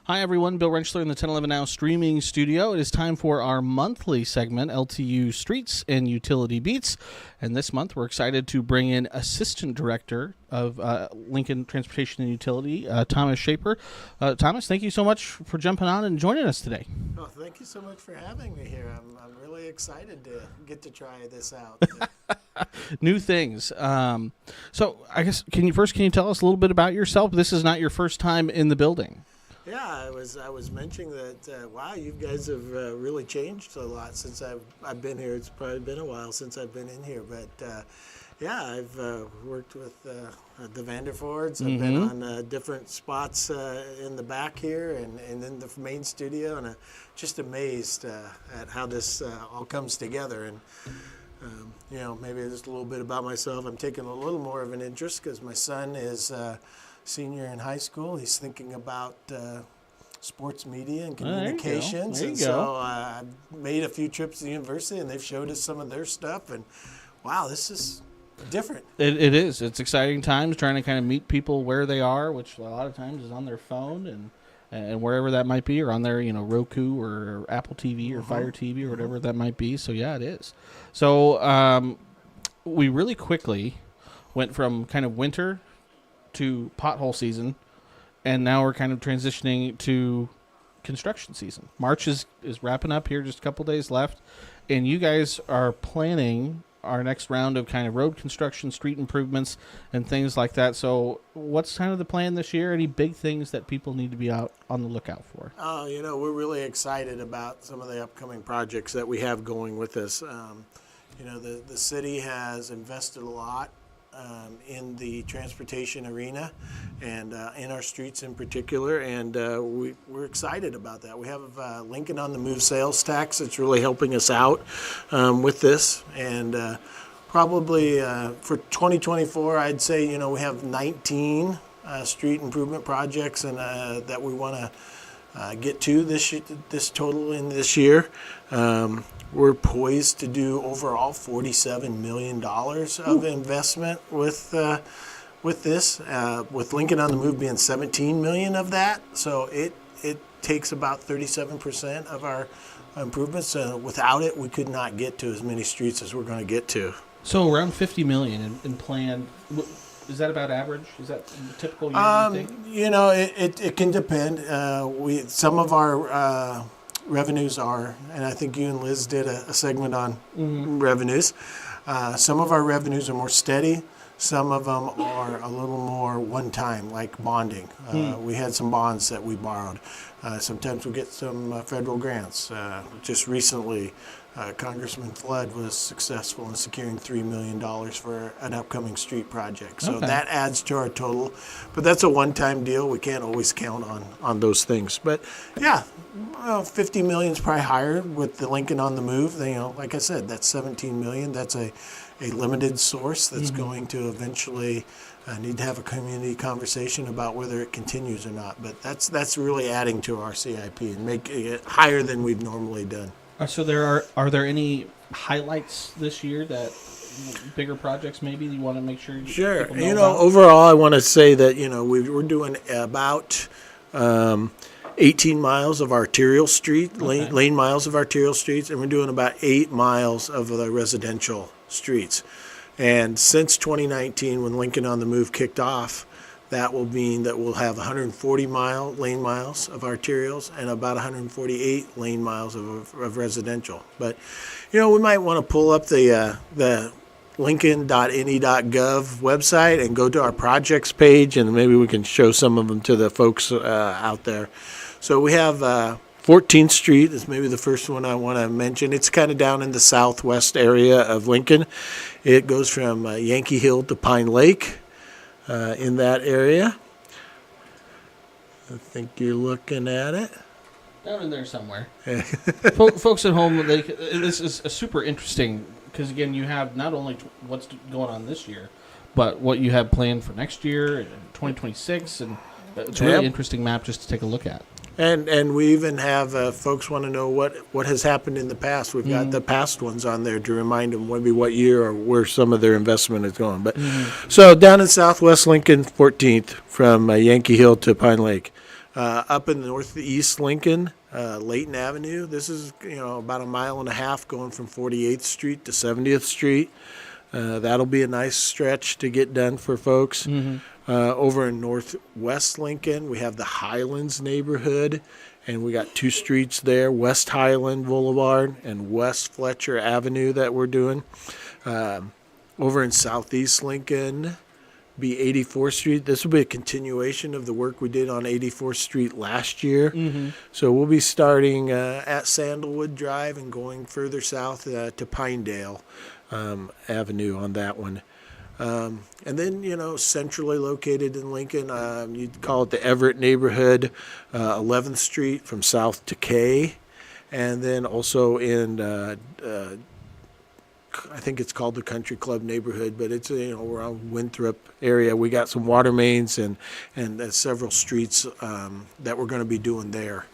Hi, everyone. Bill Rentschler in the 1011 Now streaming studio. It is time for our monthly segment, LTU Streets and Utility Beats. And this month, we're excited to bring in Assistant Director of Lincoln Transportation and Utility, Thomas Shafer. Thomas, thank you so much for jumping on and joining us today. Well, thank you so much for having me here. I'm really excited to get to try this out. New things. So I guess, can you tell us a little bit about yourself? This is not your first time in the building. Yeah, I was mentioning that, wow, you guys have really changed a lot since I've been here. It's probably been a while since I've been in here. But, yeah, I've worked with the Vanderfords. I've been on different spots in the back here and in the main studio. And I'm just amazed at how this all comes together. And, you know, maybe just a little bit about myself. I'm taking a little more of an interest because my son is senior in high school. He's thinking about sports media and communications. There you go. So I made a few trips to the university, and they've showed us some of their stuff. And, wow, this is different. It is. It's exciting times trying to kind of meet people where they are, which a lot of times is on their phone and wherever that might be, or on their, Roku or Apple TV or Fire TV or whatever that might be. So, yeah, it is. So we really quickly went from kind of winter to pothole season, and now we're kind of transitioning to construction season. March is wrapping up here, just a couple days left, and you guys are planning our next round of kind of road construction, street improvements, and things like that. So what's kind of the plan this year? Any big things that people need to be out on the lookout for? Oh, we're really excited about some of the upcoming projects that we have going with us. The city has invested a lot in the transportation arena and in our streets in particular, and we're excited about that. We have Lincoln on the Move sales tax that's really helping us out with this, and probably for 2024, I'd say we have 19 street improvement projects and that we want to get to this total in this year. We're poised to do overall $47 million of investment with this, with Lincoln on the Move being $17 million of that. So it takes about 37% of our improvements. Without it, we could not get to as many streets as we're going to get to. So around $50 million in planned. Is that about average? Is that typical year, you think? It can depend. Some of our revenues are, and I think you and Liz did a segment on revenues. Some of our revenues are more steady. Some of them are a little more one-time, like bonding. We had some bonds that we borrowed. Sometimes we get some federal grants. Just recently, Congressman Flood was successful in securing $3 million for an upcoming street project. So that adds to our total. But that's a one-time deal. We can't always count on those things. But, yeah, $50 million is probably higher with the Lincoln on the Move. Like I said, that's $17 million. That's a limited source that's going to eventually need to have a community conversation about whether it continues or not. But that's really adding to our CIP and making it higher than we've normally done. So are there any highlights this year that bigger projects maybe you want to make sure? Sure. People know about? Overall, I want to say that we're doing about 18 miles of arterial street lane miles of arterial streets, and we're doing about 8 miles of the residential streets. And since 2019, when Lincoln on the Move kicked off, that will mean that we'll have 140 lane miles of arterials and about 148 lane miles of residential. But, we might want to pull up the lincoln.ne.gov website and go to our projects page, and maybe we can show some of them to the folks out there. So we have 14th Street is maybe the first one I want to mention. It's kind of down in the southwest area of Lincoln. It goes from Yankee Hill to Pine Lake. In that area. I think you're looking at it. Down in there somewhere. Folks at home, this is a super interesting because, again, you have not only what's going on this year, but what you have planned for next year and 2026. And it's a really interesting map just to take a look at. And we even have folks want to know what has happened in the past. We've got the past ones on there to remind them maybe what year or where some of their investment is going. But so down in Southwest Lincoln, 14th from Yankee Hill to Pine Lake. Up in northeast Lincoln, Layton Avenue. This is about a mile and a half going from 48th Street to 70th Street. That'll be a nice stretch to get done for folks. Over in northwest Lincoln, we have the Highlands neighborhood, and we got 2 streets there, West Highland Boulevard and West Fletcher Avenue that we're doing. Over in southeast Lincoln, be 84th Street. This will be a continuation of the work we did on 84th Street last year. So we'll be starting at Sandalwood Drive and going further south to Pinedale Avenue on that one. And then, centrally located in Lincoln, you'd call it the Everett neighborhood, 11th Street from south to K. And then also in, I think it's called the Country Club neighborhood, but it's, we're on Winthrop area. We got some water mains and several streets that we're going to be doing there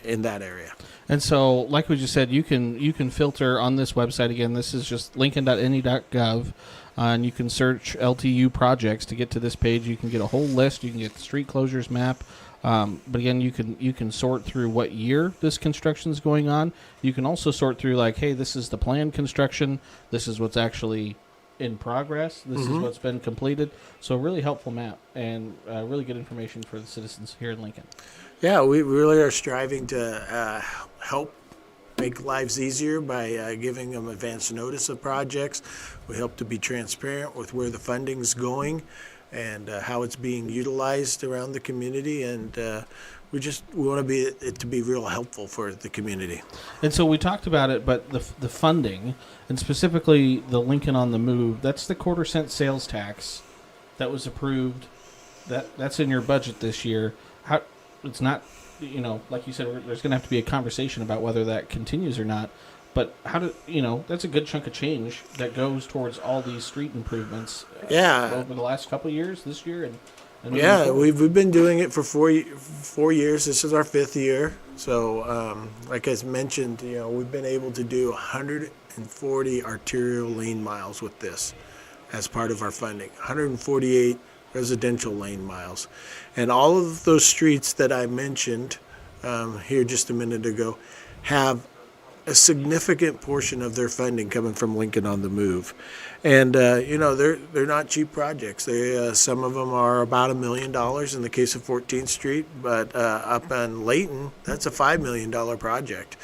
in that area. And so, like we just said, you can filter on this website. Again, this is just lincoln.ne.gov. And you can search LTU projects to get to this page. You can get a whole list. You can get the street closures map. But again, you can sort through what year this construction is going on. You can also sort through like, hey, this is the planned construction. This is what's actually in progress. This is what's been completed. So a really helpful map and really good information for the citizens here in Lincoln. Yeah, we really are striving to help make lives easier by giving them advance notice of projects. We hope to be transparent with where the funding's going and how it's being utilized around the community, and we want it to be real helpful for the community. And so we talked about it, but the funding, and specifically the Lincoln on the Move, that's the quarter-cent sales tax that was approved. That's in your budget this year. It's not, like you said, there's going to have to be a conversation about whether that continues or not. But that's a good chunk of change that goes towards all these street improvements. Over the last couple of years, this year, and we've been doing it for 4 years. This is our 5th year. So, like I mentioned, we've been able to do 140 arterial lane miles with this as part of our funding. 148 residential lane miles, and all of those streets that I mentioned here just a minute ago have a significant portion of their funding coming from Lincoln on the Move. And, they're not cheap projects. Some of them are about $1 million in the case of 14th Street, but up on Layton, that's a $5 million project.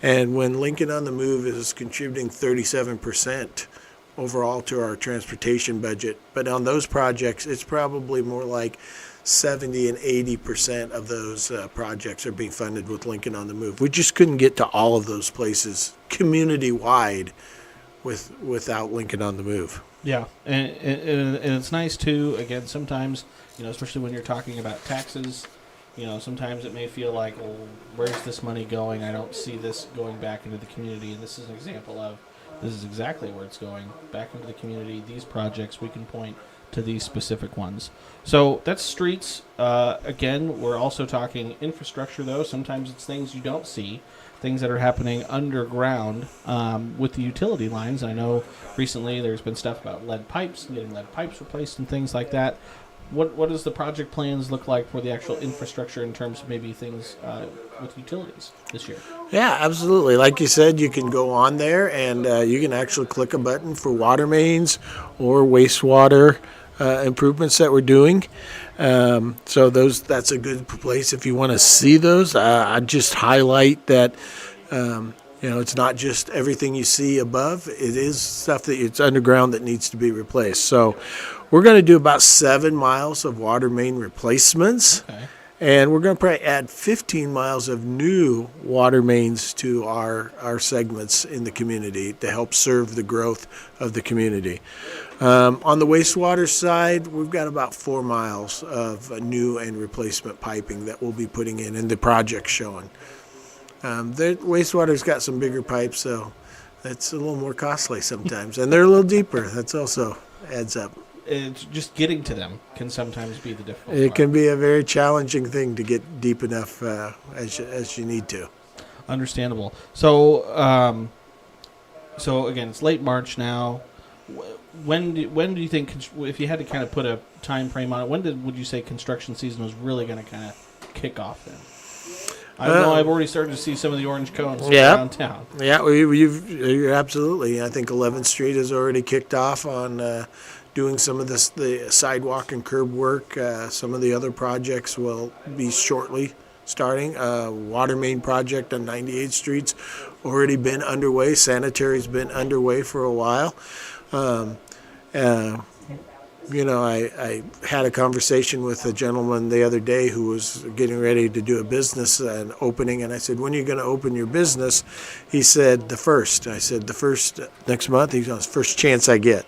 And when Lincoln on the Move is contributing 37% overall to our transportation budget, but on those projects, it's probably more like 70 and 80% of those projects are being funded with Lincoln on the Move. We just couldn't get to all of those places community-wide without Lincoln on the Move. Yeah, and it's nice, too, again, sometimes, especially when you're talking about taxes, sometimes it may feel like, well, where's this money going? I don't see this going back into the community, and this is an example of this is exactly where it's going, back into the community. These projects, we can point to these specific ones. So that's streets. Again, we're also talking infrastructure, though. Sometimes it's things you don't see, things that are happening underground with the utility lines. I know recently there's been stuff about lead pipes and getting lead pipes replaced and things like that. What does the project plans look like for the actual infrastructure in terms of maybe things with utilities this year? Yeah, absolutely. Like you said, you can go on there and you can actually click a button for water mains or wastewater improvements that we're doing. So that's a good place if you want to see those. I just highlight that it's not just everything you see above. It is stuff that it's underground that needs to be replaced. So we're going to do about 7 miles of water main replacements. Okay. And we're going to probably add 15 miles of new water mains to our segments in the community to help serve the growth of the community. On the wastewater side, we've got about 4 miles of new and replacement piping that we'll be putting in the project showing. The wastewater's got some bigger pipes, so that's a little more costly sometimes. And they're a little deeper. That's also adds up. It's just getting to them can sometimes be the difficult It part. can be a very challenging thing to get deep enough as you need to. Understandable. So, again, it's late March now. When do you think, if you had to kind of put a time frame on it, would you say construction season was really going to kind of kickoff then? I know I've already started to see some of the orange cones around town. Yeah, you're absolutely. I think 11th Street has already kicked off on doing some of the sidewalk and curb work. Some of the other projects will be shortly starting. Water main project on 98th Street's already been underway. Sanitary's been underway for a while. I had a conversation with a gentleman the other day who was getting ready to do a business opening, and I said, when are you going to open your business? He said, the first. I said, the first next month? He goes, first chance I get.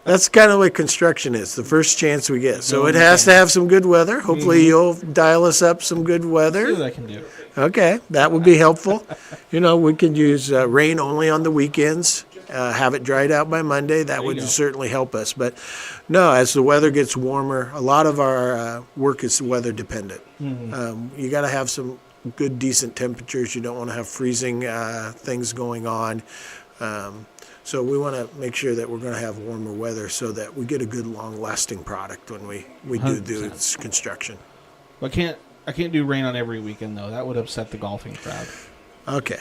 That's kind of what construction is, the first chance we get. So it has to have some good weather. Hopefully you'll dial us up some good weather. See what I can do. Okay, that would be helpful. We could use rain only on the weekends. Have it dried out by Monday. That would certainly help us. But no, as the weather gets warmer, a lot of our work is weather dependent. You got to have some good, decent temperatures. You don't want to have freezing things going on. So we want to make sure that we're going to have warmer weather so that we get a good, long-lasting product when we do construction. I can't do rain on every weekend though. That would upset the golfing crowd. Okay.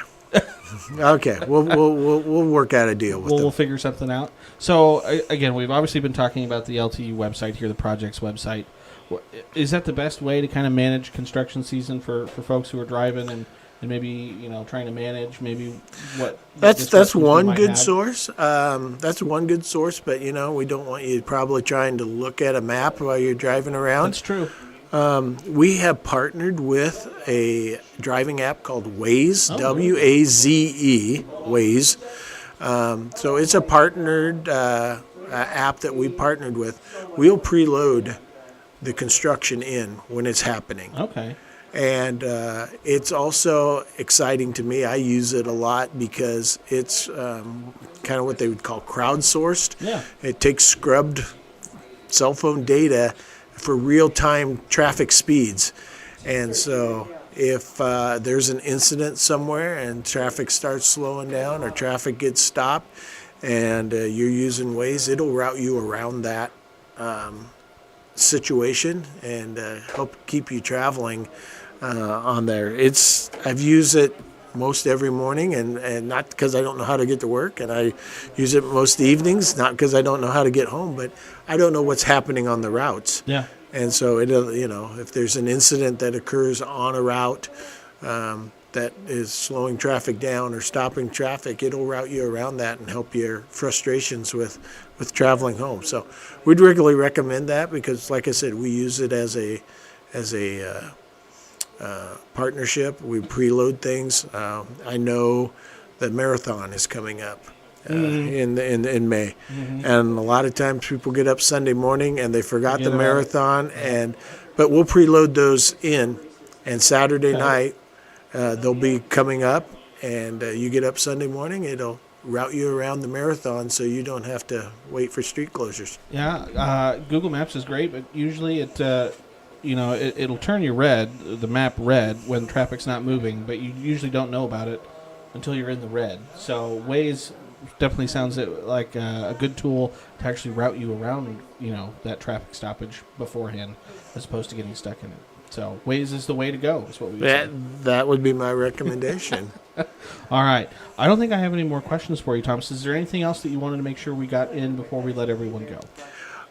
Okay, we'll work out a deal with them. We'll figure something out. So again, we've obviously been talking about the LTU website here, the project's website. Is that the best way to kind of manage construction season for folks who are driving and maybe trying to manage maybe what? That's one good source. That's one good source, but we don't want you probably trying to look at a map while you're driving around. That's true. We have partnered with a driving app called Waze, Waze, Waze. So it's a partnered app that we partnered with. We'll preload the construction in when it's happening. Okay. And it's also exciting to me. I use it a lot because it's kind of what they would call crowdsourced. Yeah. It takes scrubbed cell phone data for real-time traffic speeds. And so if there's an incident somewhere and traffic starts slowing down or traffic gets stopped and you're using Waze, it'll route you around that situation and help keep you traveling on there. I've used it most every morning, and not because I don't know how to get to work, and I use it most evenings, not because I don't know how to get home, but I don't know what's happening on the routes. Yeah. And so if there's an incident that occurs on a route that is slowing traffic down or stopping traffic, it'll route you around that and help your frustrations with traveling home. So we'd regularly recommend that because, like I said, we use it as a partnership. We preload things. I know the marathon is coming up in May, and a lot of times people get up Sunday morning and they forgot the marathon, but we'll preload those in, and Saturday night they'll be coming up, and you get up Sunday morning, it'll route you around the marathon so you don't have to wait for street closures. Yeah, Google Maps is great, but usually it'll turn you the map red when traffic's not moving, but you usually don't know about it until you're in the red. So Waze definitely sounds like a good tool to actually route you around, that traffic stoppage beforehand, as opposed to getting stuck in it. So Waze is the way to go, is what we would say. That would be my recommendation. All right. I don't think I have any more questions for you, Thomas. Is there anything else that you wanted to make sure we got in before we let everyone go?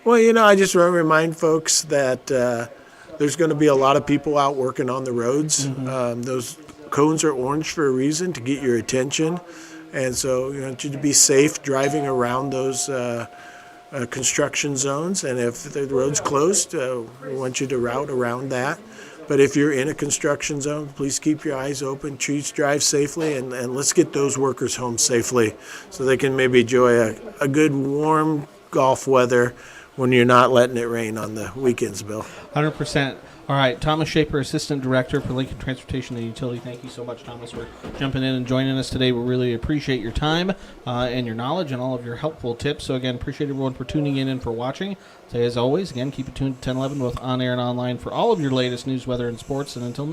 Well, I just want to remind folks that there's going to be a lot of people out working on the roads. Those cones are orange for a reason, to get your attention. And so we want you to be safe driving around those construction zones. And if the road's closed, we want you to route around that. But if you're in a construction zone, please keep your eyes open, choose drive safely, and let's get those workers home safely so they can maybe enjoy a good warm golf weather when you're not letting it rain on the weekends, Bill. 100%. All right, Thomas Shafer, Assistant Director for Lincoln Transportation and Utility. Thank you so much, Thomas, for jumping in and joining us today. We really appreciate your time and your knowledge and all of your helpful tips. So, again, appreciate everyone for tuning in and for watching. So, as always, again, keep it tuned to 1011, both on air and online, for all of your latest news, weather, and sports. And until